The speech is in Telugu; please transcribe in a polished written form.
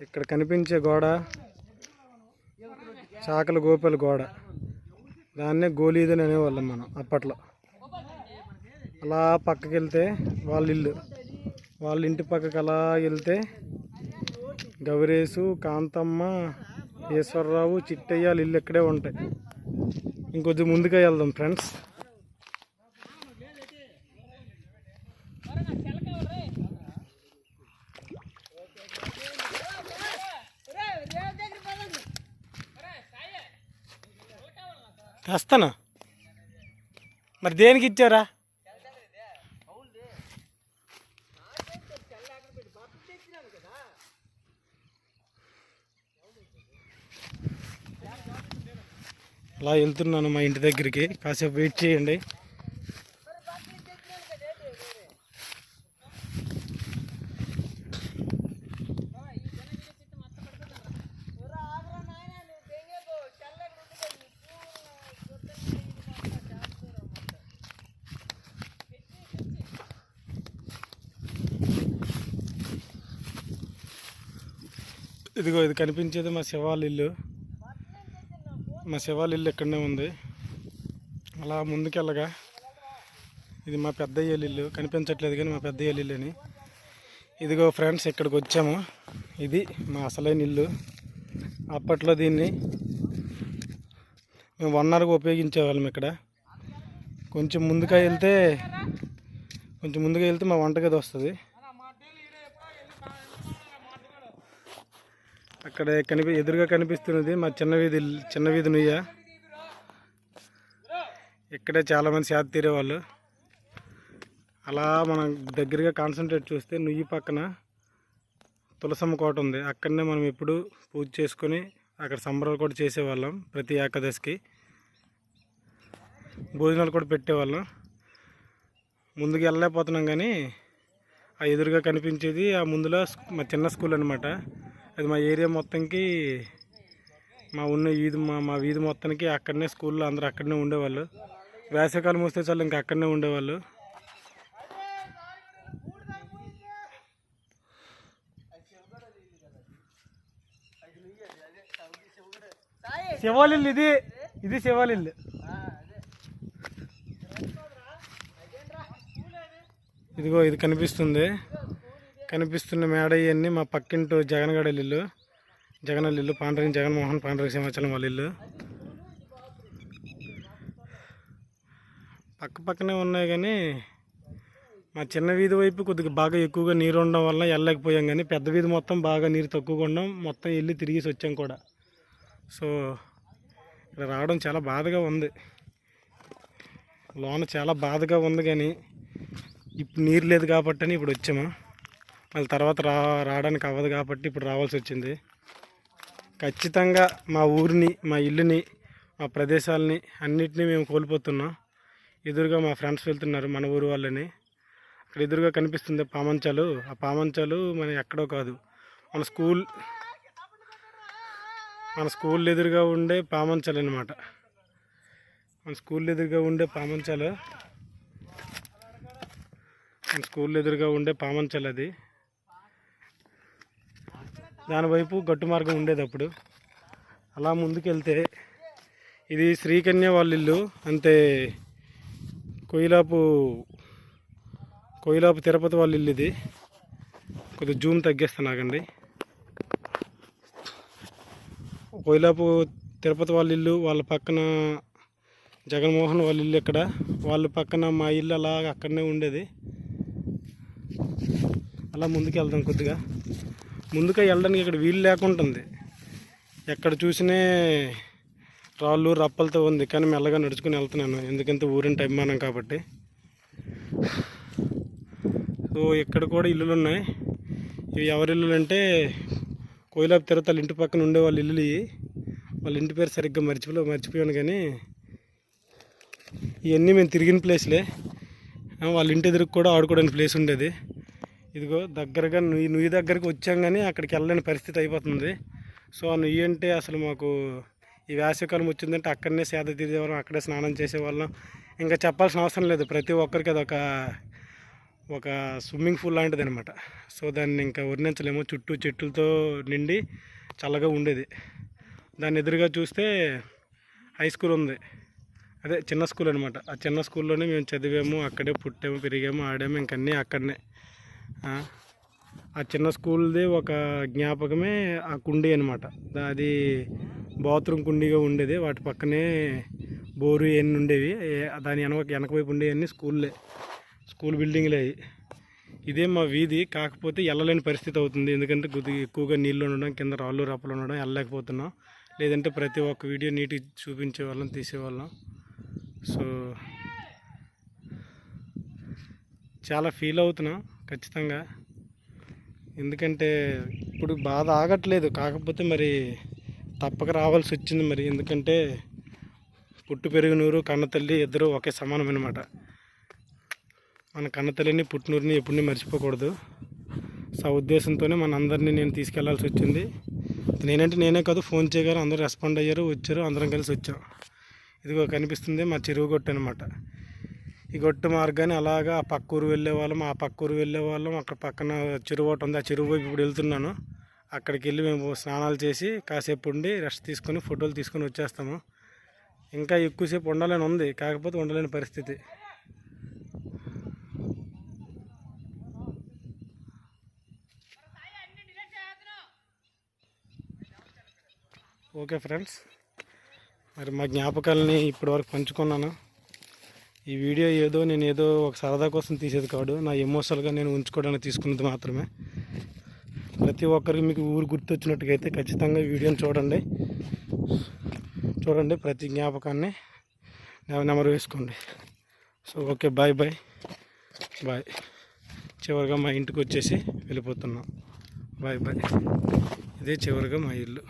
ఇక్కడ కనిపించే గోడ చాకల గోపాల గోడ, దాన్నే గోలీదని అనేవాళ్ళం మనం అప్పట్లో. అలా పక్కకి వెళ్తే వాళ్ళ ఇంటి పక్కకి అలా వెళ్తే గౌరేసు, కాంతమ్మ, ఈశ్వరరావు, చిట్టయ్య ఇల్లు ఇక్కడే ఉంటాయి. ఇంకొద్ది ముందుగా వెళ్దాం ఫ్రెండ్స్. తెస్తాను. మరి దేనికి ఇచ్చారా? అలా వెళ్తున్నాను మా ఇంటి దగ్గరికి. కాసేపు వెయిట్ చేయండి. ఇదిగో ఇది కనిపించేది మా శివాల ఇల్లు. మా శివాల ఇల్లు ఇక్కడనే ఉంది. అలా ముందుకెళ్ళగా ఇది మా పెద్దయ్య ఇల్లు. కనిపించట్లేదు కానీ మా పెద్దయ్య ఇల్లు అని. ఇదిగో ఫ్రెండ్స్, ఇక్కడికి వచ్చాము. ఇది మా అసలైన ఇల్లు. అప్పట్లో దీన్ని మేము వన్నరగా ఉపయోగించేవాళ్ళం. ఇక్కడ కొంచెం ముందుగా వెళ్తే మా వంటగది వస్తుంది. అక్కడ ఎదురుగా కనిపిస్తున్నది మా చిన్న వీధి నుయ్య. ఇక్కడే చాలామంది సేద తీరేవాళ్ళు. అలా మనం దగ్గరగా కాన్సన్ట్రేట్ చూస్తే నుయ్యి పక్కన తులసమ్మ కోట ఉంది. అక్కడనే మనం ఎప్పుడు పూజ చేసుకొని అక్కడ సంబరాలు కూడా చేసేవాళ్ళం. ప్రతి ఏకాదశికి భోజనాలు కూడా పెట్టేవాళ్ళం. ముందుకు వెళ్ళలేకపోతున్నాం కానీ ఆ ఎదురుగా కనిపించేది ఆ ముందులో మా చిన్న స్కూల్ అనమాట. అది మా ఏరియా మొత్తంకి, మా వీధి మొత్తానికి అక్కడనే స్కూల్లో అందరూ అక్కడనే ఉండేవాళ్ళు. వేసవికాలం వస్తే చాలు ఇంకా అక్కడనే ఉండేవాళ్ళు. శివాలిల్లు ఇది శివాలిల్లు. ఇదిగో ఇది కనిపిస్తున్న మేడ ఇవన్నీ మా పక్కింటూ జగన్గడ ఇల్లు, జగనల్ ఇల్లు, జగన్మోహన్ పాండరంగ సింహాచలం వాళ్ళ ఇల్లు. పక్కనే ఉన్నాయి కానీ మా చిన్న వీధి వైపు కొద్దిగా బాగా ఎక్కువగా నీరు ఉండడం వల్ల వెళ్ళలేకపోయాం. కానీ పెద్ద వీధి మొత్తం బాగా నీరు తక్కువగా ఉండడం మొత్తం వెళ్ళి తిరిగేసి వచ్చాం కూడా. సో ఇక్కడ రావడం చాలా బాధగా ఉంది. లోన చాలా బాధగా ఉంది కానీ ఇప్పుడు నీరు లేదు కాబట్టి అని ఇప్పుడు వచ్చాము. మళ్ళీ తర్వాత రావడానికి అవ్వదు కాబట్టి ఇప్పుడు రావాల్సి వచ్చింది. ఖచ్చితంగా మా ఊరిని, మా ఇల్లుని, మా ప్రదేశాలని అన్నిటినీ మేము కోల్పోతున్నాం. ఎదురుగా మా ఫ్రెండ్స్ వెళ్తున్నారు, మన ఊరు వాళ్ళని. అక్కడ ఎదురుగా కనిపిస్తుంది పామంచాలు. ఆ పామంచాలు మన ఎక్కడో కాదు, మన స్కూల్ ఎదురుగా ఉండే పామంచాలు అనమాట. మన స్కూల్ ఎదురుగా ఉండే పామంచాలు అది. దానివైపు గట్టు మార్గం ఉండేది అప్పుడు. అలా ముందుకెళ్తే ఇది శ్రీకన్య వాళ్ళ ఇల్లు. అంతే కొయిలాపు తిరుపతి వాళ్ళ ఇల్లు ఇది. కొద్దిగా జూమ్ తగ్గిస్తున్నాగండి. కొయిలాపు తిరుపతి వాళ్ళ ఇల్లు, వాళ్ళ పక్కన జగన్మోహన్ వాళ్ళ ఇల్లు ఇక్కడ, వాళ్ళ పక్కన మా ఇల్లు అలా అక్కడనే ఉండేది. అలా ముందుకు వెళ్దాం. కొద్దిగా ముందుగా వెళ్ళడానికి ఇక్కడ వీలు లేకుంటుంది. ఎక్కడ చూసినే రాళ్ళు రప్పలతో ఉంది. కానీ మెల్లగా నడుచుకుని వెళ్తున్నాను, ఎందుకంటే ఊరిని అభిమానం కాబట్టి. సో ఇక్కడ కూడా ఇల్లులు ఉన్నాయి. ఇవి ఎవరి ఇల్లులు అంటే కోయిలాపు తిరుపతి ఇంటి పక్కన ఉండే వాళ్ళ ఇల్లులు. వాళ్ళ ఇంటి పేరు సరిగ్గా మర్చిపోయాను కానీ ఇవన్నీ మేము తిరిగిన ప్లేస్లే. వాళ్ళ ఇంటి ఎదురుకు కూడా ఆడుకోవడానికి ప్లేస్ ఉండేది. ఇదిగో దగ్గరగా నుయ్యి దగ్గరికి వచ్చాం కానీ అక్కడికి వెళ్ళలేని పరిస్థితి అయిపోతుంది. సో ఆ నుయ్యి అంటే అసలు మాకు ఈ వేసవికాలం వచ్చిందంటే అక్కడనే సేద తీరేవాళ్ళం, అక్కడే స్నానం చేసేవాళ్ళం. ఇంకా చెప్పాల్సిన అవసరం లేదు. ప్రతి ఒక్కరికి అదొక ఒక స్విమ్మింగ్ పూల్ లాంటిది అనమాట. సో దాన్ని ఇంకా వర్ణించలేము. చుట్టూ చెట్లతో నిండి చల్లగా ఉండేది. దాన్ని ఎదురుగా చూస్తే హై స్కూల్ ఉంది, అదే చిన్న స్కూల్ అనమాట. ఆ చిన్న స్కూల్లోనే మేము చదివాము, అక్కడే పుట్టాము, పెరిగాము, ఆడాము, ఇంకన్నీ అక్కడనే. ఆ చిన్న స్కూల్ది ఒక జ్ఞాపకమే ఆ కుండీ అనమాట. అది బాత్రూమ్ కుండీగా ఉండేది. వాటి పక్కనే బోరు ఇవన్నీ ఉండేవి. దాని వెనక వైపు ఉండేవన్నీ స్కూల్ బిల్డింగ్లే. ఇదే మా వీధి. కాకపోతే వెళ్ళలేని పరిస్థితి అవుతుంది, ఎందుకంటే కొద్దిగా ఎక్కువగా నీళ్ళు ఉండడం, కింద రాళ్ళు రప్పలు ఉండడం వెళ్ళలేకపోతున్నాం. లేదంటే ప్రతి ఒక్క వీడియో నీట్గా చూపించేవాళ్ళం, తీసేవాళ్ళం. సో చాలా ఫీల్ అవుతున్నాం ఖచ్చితంగా, ఎందుకంటే ఇప్పుడు బాధ ఆగట్లేదు. కాకపోతే మరి తప్పక రావాల్సి వచ్చింది మరి, ఎందుకంటే పుట్టు పెరుగునూరు కన్నతల్లి ఇద్దరు ఒకే సమానమన్నమాట. మన కన్నతల్లిని పుట్టినూరిని ఎప్పుడూ మర్చిపోకూడదు. సో ఆ ఉద్దేశంతోనే మన అందరినీ నేను తీసుకెళ్లాల్సి వచ్చింది. నేనే కాదు, ఫోన్ చేయగారు అందరూ రెస్పాండ్ అయ్యారు, వచ్చారు, అందరం కలిసి వచ్చాం. ఇదిగో కనిపిస్తుంది మా చెరువు గొట్టు అనమాట. ఈ గొట్టు మార్గాన్ని అలాగా ఆ పక్క ఊరు వెళ్ళే వాళ్ళం. అక్కడ పక్కన చెరువు ఒకటి ఉంది, ఆ చెరువు వైపు ఇప్పుడు వెళ్తున్నాను. అక్కడికి వెళ్ళి మేము స్నానాలు చేసి కాసేపు ఉండి రెస్ట్ తీసుకొని ఫోటోలు తీసుకొని వచ్చేస్తాము. ఇంకా ఎక్కువసేపు ఉండాలని ఉంది, కాకపోతే ఉండలేని పరిస్థితి. ఓకే ఫ్రెండ్స్, మరి మా జ్ఞాపకాలని ఇప్పటివరకు పంచుకున్నాను. ఈ వీడియో నేను ఏదో ఒక సరదా కోసం తీసేది కాదు, నా ఎమోషనల్గా నేను ఉంచుకోవడానికి తీసుకున్నది మాత్రమే. ప్రతి ఒక్కరికి మీకు ఊరు గుర్తొచ్చినట్టుగా అయితే ఖచ్చితంగా ఈ వీడియోని చూడండి, ప్రతి జ్ఞాపకాన్ని నెమరు వేసుకోండి. So okay, bye. చివరిగా మా ఇంటికి వచ్చేసి వెళ్ళిపోతున్నాం. బాయ్. ఇదే చివరిగా మా ఇల్లు.